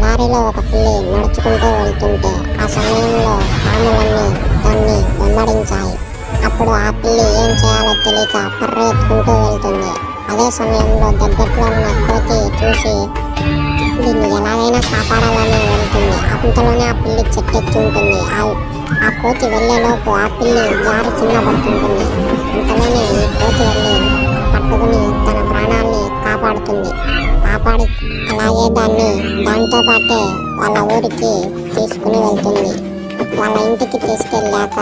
దారిలో ఒక పిల్లి నడుచుకుంటూ వెళ్తుంటే ఆ సమయంలో పాములన్నీ దాన్ని వెంబడించాయి. అప్పుడు ఆ పిల్లి ఏం చేయాలో తెలియక పర్రెత్తుకుంటూ వెళ్తుంది. అదే సమయంలో దగ్గరలో ఉన్న కోతి చూసి దీన్ని ఎలాగైనా కాపాడాలని వెళ్తుంది. అంతలోనే ఆ పిల్లి చెట్టెక్కి ఉంటుంది. ఆ కోతి వెళ్లేలోపు ఆ పిల్లి జారి కింద పడుతుంటుంది. అంతలోనే ఈ కోతి వెళ్ళి పట్టుకుని తన ప్రాణాన్ని కాపాడుతుంది. అలాగే దాంతో పాటే వాళ్ళ ఊరికి తీసుకుని వెళ్తుంది. వాళ్ళ ఇంటికి తీసుకెళ్ళాక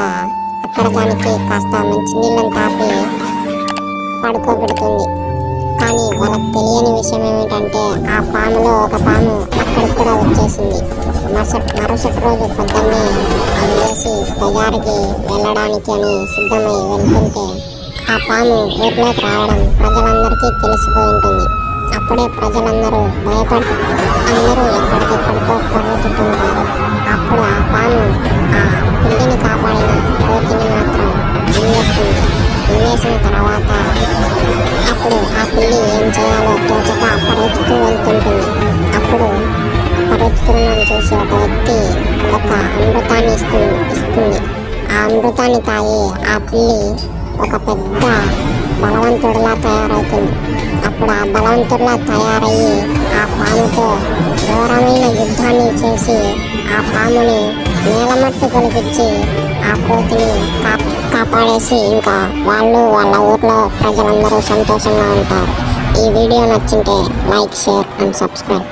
అక్కడ దానికి కాస్త మంచినీళ్ళని తాపి పడుకోబెడుతుంది. కానీ వాళ్ళకి తెలియని విషయం ఏమిటంటే ఆ పాములో ఒక పాము అక్కడికి కూడా వచ్చేసింది. మరుసటి రోజు పొద్దున్నే అది వేసి బజారుకి వెళ్ళడానికి అని సిద్ధమై వెళ్తుంటే ఆ పాము ఊర్లోకి రావడం ప్రజలందరికీ తెలిసిపోయి ఉంటుంది. అప్పుడే ప్రజలందరూ భయపడి అందరూ ఎక్కడికెక్కడికో పరుగుతుంటారు. అప్పుడు ఆ పాము ఆ పిల్లిని కాపాడిన కోతిని మాత్రం మింగేస్తుంది. మింగేసిన తర్వాత అప్పుడు ఆ పిల్లి ఏం చేయాలో తోచక పరిగెత్తుతూ వెళ్తుంటుంది. అప్పుడు పరిగెత్తుతున్నది చూసి ఒక వ్యక్తి ఒక అమృతాన్ని ఇస్తుంది. ఆ అమృతాన్ని తాగి ఆ పిల్లి ఒక పెద్ద బలవంతుడిలా తయారవుతుంది. అప్పుడు ఆ బలవంతుడిలా తయారయ్యి ఆ పాముతో ఘోరమైన యుద్ధాన్ని చేసి ఆ పాముని నేలమట్టు కొలిపించి ఆ కోతిని కాపాడేసి ఇంకా వాళ్ళు వాళ్ళ ఊర్లో ప్రజలందరూ సంతోషంగా ఉంటారు. ఈ వీడియో నచ్చింటే లైక్, షేర్ అండ్ సబ్స్క్రైబ్.